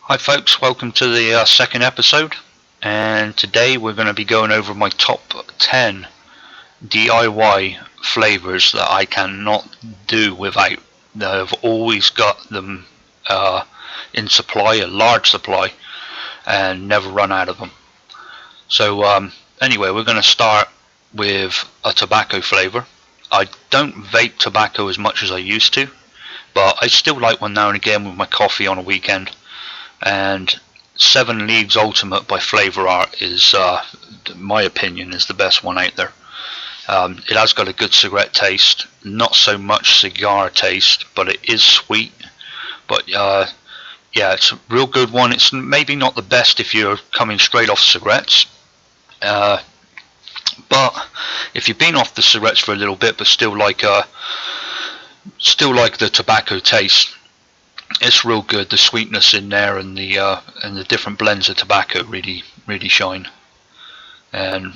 Hi folks, welcome to the second episode, and today we're going to be going over my top 10 DIY flavors that I cannot do without. I've always got them in supply, a large supply, and never run out of them. So anyway, we're going to start with a tobacco flavor. I don't vape tobacco as much as I used to, but I still like one now and again with my coffee on a weekend. And 7 Leaves Ultimate by Flavor Art is, in my opinion, is the best one out there. It has got a good cigarette taste, not so much cigar taste, but it is sweet. But yeah, it's a real good one. It's maybe not the best if you're coming straight off cigarettes, but if you've been off the cigarettes for a little bit but still like the tobacco taste, it's real good. The sweetness in there and the different blends of tobacco really shine, and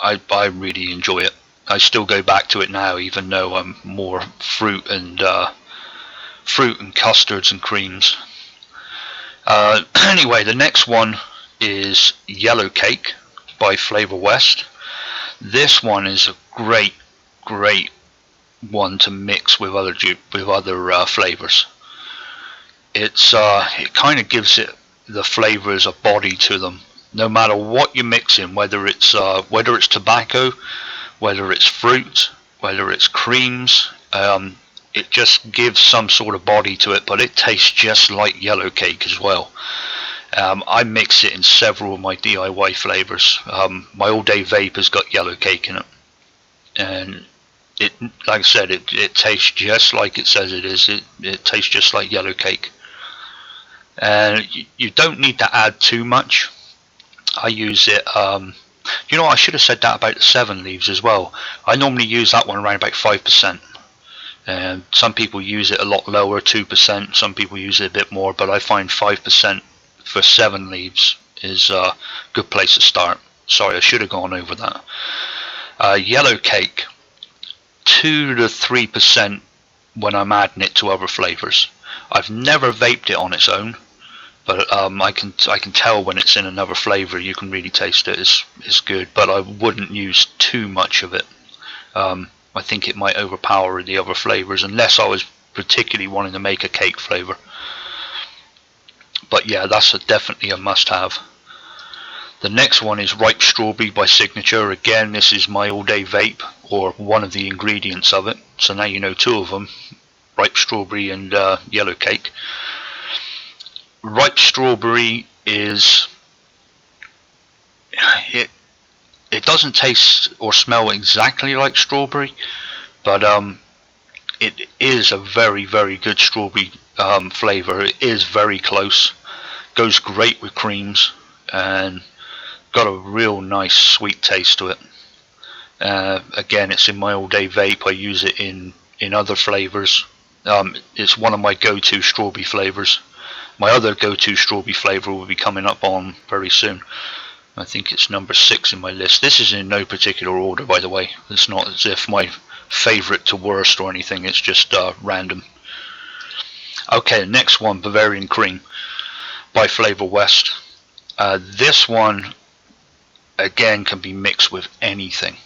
I really enjoy it. I still go back to it now, even though I'm more fruit and custards and creams. Anyway, the next one is Yellow Cake by Flavor West. This one is a great one to mix with other flavors. It kind of gives it the flavors a body to them, no matter what you mix in, whether it's tobacco, whether it's fruit, whether it's creams. It just gives some sort of body to it, but it tastes just like Yellow Cake as well. I mix it in several of my DIY flavors. My All Day Vape has got Yellow Cake in it, and it, like I said, it tastes just like it says it is. It tastes just like Yellow Cake. And you don't need to add too much. I use it, you know, I should have said that about the 7 Leaves as well. I normally use that one around about 5%. And some people use it a lot lower, 2%. Some people use it a bit more, but I find 5% for 7 Leaves is a good place to start. Sorry, I should have gone over that. Yellow Cake, 2 to 3% when I'm adding it to other flavors. I've never vaped it on its own, but I can tell when it's in another flavor. You can really taste it. It's good, but I wouldn't use too much of it. I think it might overpower the other flavors, unless I was particularly wanting to make a cake flavor. But yeah, that's definitely a must-have. The next one is Ripe Strawberry by Signature. Again, this is my All Day Vape, or one of the ingredients of it. So now you know 2 of them: Ripe Strawberry and Yellow Cake. Ripe Strawberry is, it doesn't taste or smell exactly like strawberry, but it is a very good strawberry flavor. It is very close. Goes great with creams and got a real nice sweet taste to it. Again, it's in my All Day Vape. I use it in other flavors. It's one of my go-to strawberry flavors. My other go-to strawberry flavor will be coming up on very soon. I think it's number 6 in my list. This is in no particular order, by the way. It's not as if my favorite to worst or anything. It's just random. Okay, next one, Bavarian Cream by Flavor West. This one, again, can be mixed with anything.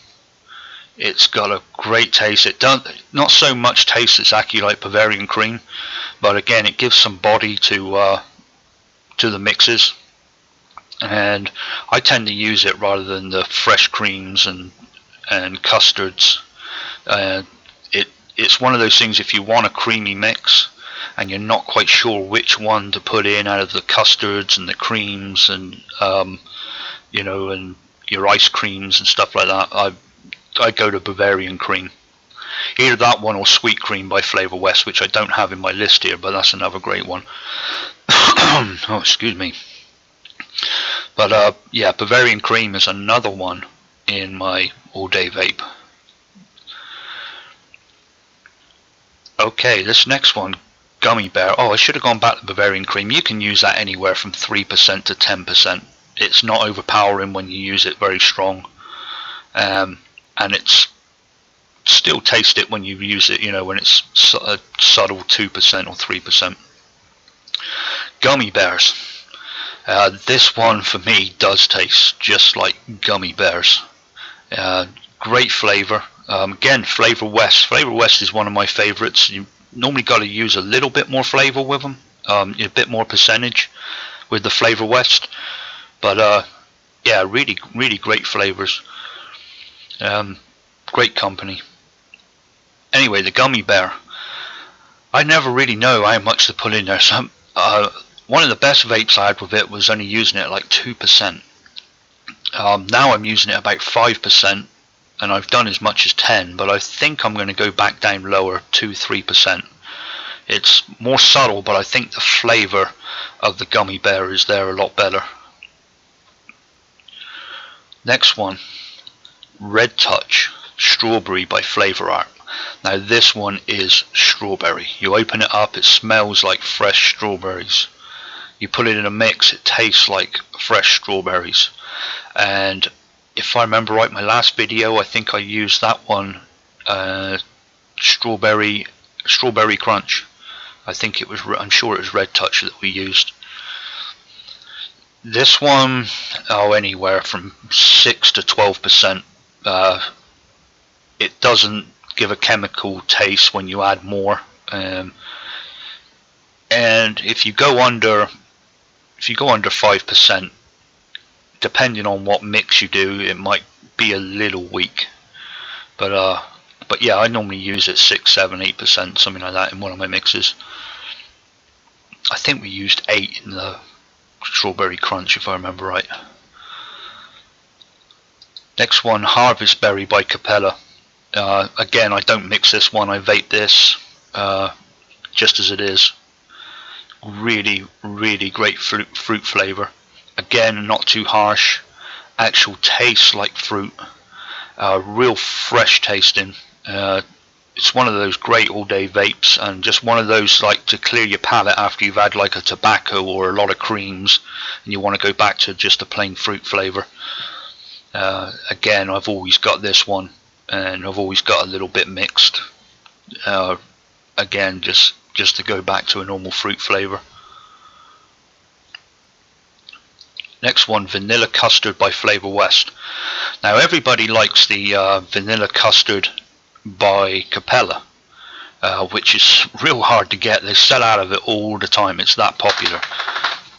It's got a great taste. It does not so much taste exactly like Bavarian Cream, but again, it gives some body to the mixes. And I tend to use it rather than the fresh creams and custards. It's one of those things, if you want a creamy mix and you're not quite sure which one to put in out of the custards and the creams and you know, and your ice creams and stuff like that, I go to Bavarian Cream. Either that one or Sweet Cream by Flavor West, which I don't have in my list here, but that's another great one. Oh, excuse me. But yeah, Bavarian Cream is another one in my All Day Vape. Okay, this next one, Gummy Bear. Oh, I should have gone back to Bavarian Cream. You can use that anywhere from 3% to 10%. It's not overpowering when you use it very strong. And it's still taste it when you use it, you know, when it's a subtle 2% or 3%. Gummy bears. This one for me does taste just like gummy bears. Great flavour. Again, Flavor West. Flavor West is one of my favourites. You normally got to use a little bit more flavour with them, a bit more percentage with the Flavor West. But yeah, really, really great flavours. Great company. Anyway, the gummy bear. I never really know how much to put in there. So, one of the best vapes I had with it was only using it at like 2%. Now I'm using it about 5%, and I've done as much as 10, but I think I'm going to go back down lower to 3%. It's more subtle, but I think the flavour of the gummy bear is there a lot better. Next one, Red Touch Strawberry by Flavor Art. Now this one is strawberry. You open it up, it smells like fresh strawberries. You put it in a mix, it tastes like fresh strawberries. And if I remember right, my last video, I think I used that one, strawberry crunch. I think it was, I'm sure it was Red Touch that we used. This one, anywhere from 6 to 12%. It doesn't give a chemical taste when you add more. And if you go under 5%, depending on what mix you do, it might be a little weak. But yeah, I normally use it 6, 7, 8%, something like that in one of my mixes. I think we used 8 in the Strawberry Crunch, if I remember right. Next one, Harvest Berry by Capella. Again, I don't mix this one, I vape this just as it is. Really, really great fruit flavour. Again, not too harsh. Actual taste like fruit. Real fresh tasting. It's one of those great all day vapes, and just one of those like to clear your palate after you've had like a tobacco or a lot of creams and you want to go back to just a plain fruit flavour. Again, I've always got this one, and I've always got a little bit mixed. Again, just to go back to a normal fruit flavour. Next one, Vanilla Custard by Flavor West. Now everybody likes the Vanilla Custard by Capella, which is real hard to get. They sell out of it all the time, it's that popular.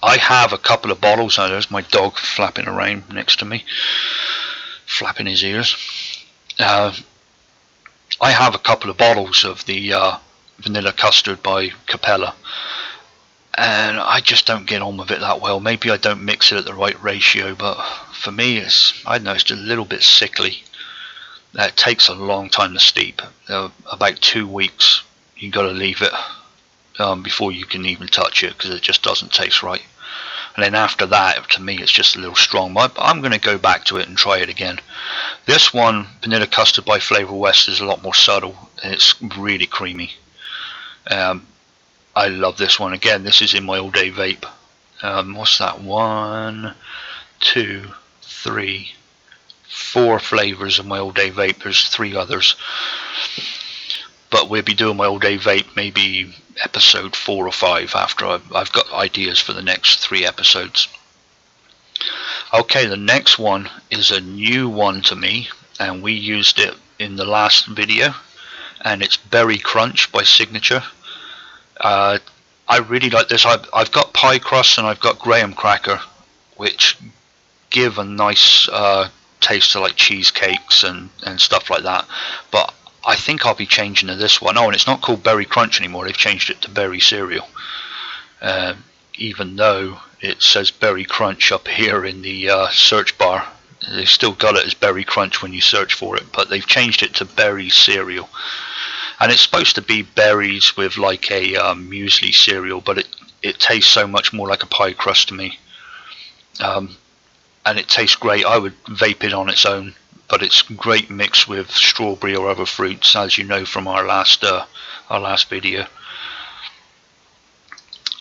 I have a couple of bottles. Now there's my dog flapping around next to me, flapping his ears. I have a couple of bottles of the Vanilla Custard by Capella, and I just don't get on with it that well. Maybe I don't mix it at the right ratio, but for me I don't know, it's just a little bit sickly. It takes a long time to steep, about 2 weeks. You got to leave it before you can even touch it, because it just doesn't taste right. And then after that, to me, it's just a little strong. But I'm going to go back to it and try it again. This one, Vanilla Custard by Flavor West, is a lot more subtle. It's really creamy. I love this one. Again, this is in my all day vape. What's that? 1, 2, 3, 4 flavours of my all day vape. There's 3 others. But we'll be doing my all day vape maybe episode 4 or 5 after I've got ideas for the next 3 episodes. Okay, the next one is a new one to me, and we used it in the last video, and it's Berry Crunch by Signature. I really like this. I've got pie crust and I've got graham cracker, which give a nice taste to like cheesecakes and stuff like that. But I think I'll be changing to this one. Oh, and it's not called Berry Crunch anymore. They've changed it to Berry Cereal. Even though it says Berry Crunch up here in the search bar, they've still got it as Berry Crunch when you search for it, but they've changed it to Berry Cereal. And it's supposed to be berries with like a muesli cereal, but it tastes so much more like a pie crust to me. And it tastes great. I would vape it on its own, but it's great mixed with strawberry or other fruits, as you know from our last video.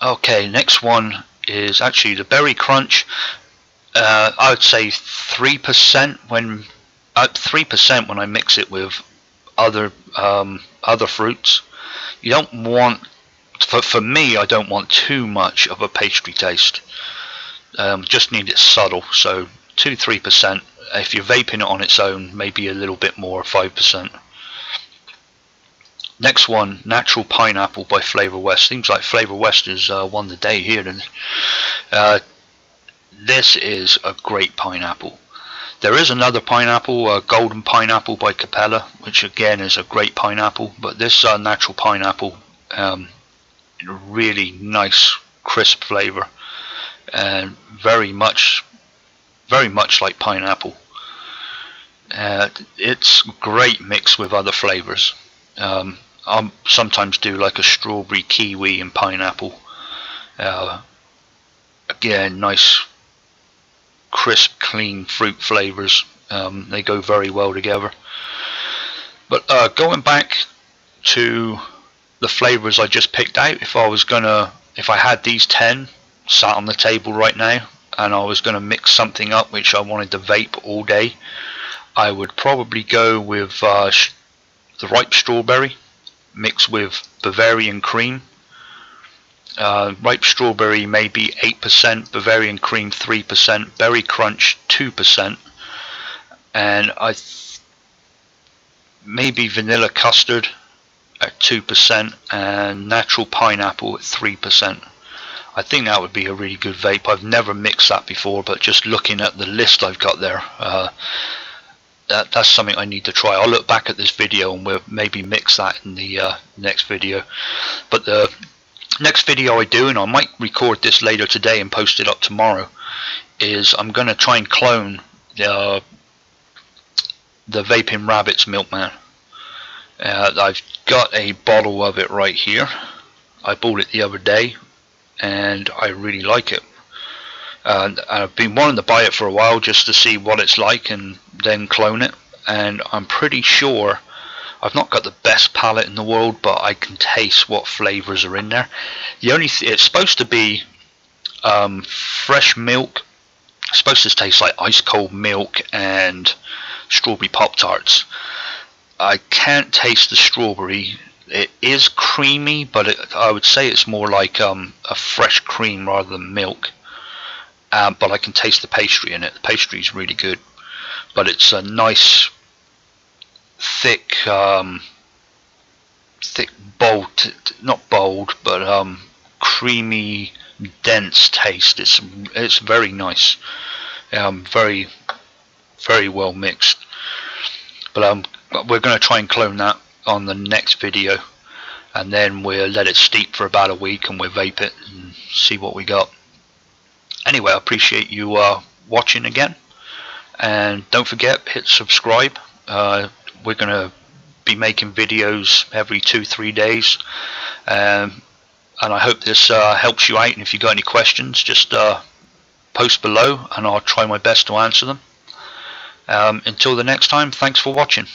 Okay, next one is actually the Berry Crunch. I would say 3% when 3% when I mix it with other fruits. You don't want, for me, I don't want too much of a pastry taste. Just need it subtle, so 2-3%. If you're vaping it on its own, maybe a little bit more, 5%. Next one, Natural Pineapple by Flavor West. Seems like Flavor West has won the day here. This is a great pineapple. There is another pineapple, Golden Pineapple by Capella, which again is a great pineapple, but this Natural Pineapple, really nice crisp flavor, and very much like pineapple. It's great mixed with other flavors. I'll sometimes do like a strawberry, kiwi and pineapple. Again, nice crisp, clean fruit flavors. They go very well together. But going back to the flavors I just picked out, if I had these 10 sat on the table right now and I was gonna mix something up which I wanted to vape all day, I would probably go with the ripe strawberry mixed with Bavarian cream. Ripe strawberry maybe 8%, Bavarian cream 3%, berry crunch 2%, and maybe vanilla custard at 2%, and natural pineapple at 3%. I think that would be a really good vape. I've never mixed that before, but just looking at the list I've got there, that's something I need to try. I'll look back at this video and we'll maybe mix that in the next video. But the next video I do, and I might record this later today and post it up tomorrow, is I'm going to try and clone the Vaping Rabbits Milkman. I've got a bottle of it right here. I bought it the other day and I really like it. I've been wanting to buy it for a while just to see what it's like and then clone it, and I'm pretty sure I've not got the best palate in the world, but I can taste what flavors are in there. It's supposed to be fresh milk. It's supposed to taste like ice cold milk and strawberry Pop-Tarts. I can't taste the strawberry. It is creamy, but I would say it's more like a fresh cream rather than milk. But I can taste the pastry in it. The pastry is really good, but it's a nice thick bold, not bold, but creamy, dense taste. It's very nice. Very well mixed. But we're going to try and clone that on the next video, and then we'll let it steep for about a week and we'll vape it and see what we got. Anyway, I appreciate you watching again, and don't forget, hit subscribe. We're going to be making videos every 2-3 days, and I hope this helps you out, and if you got any questions, just post below and I'll try my best to answer them. Until the next time, thanks for watching.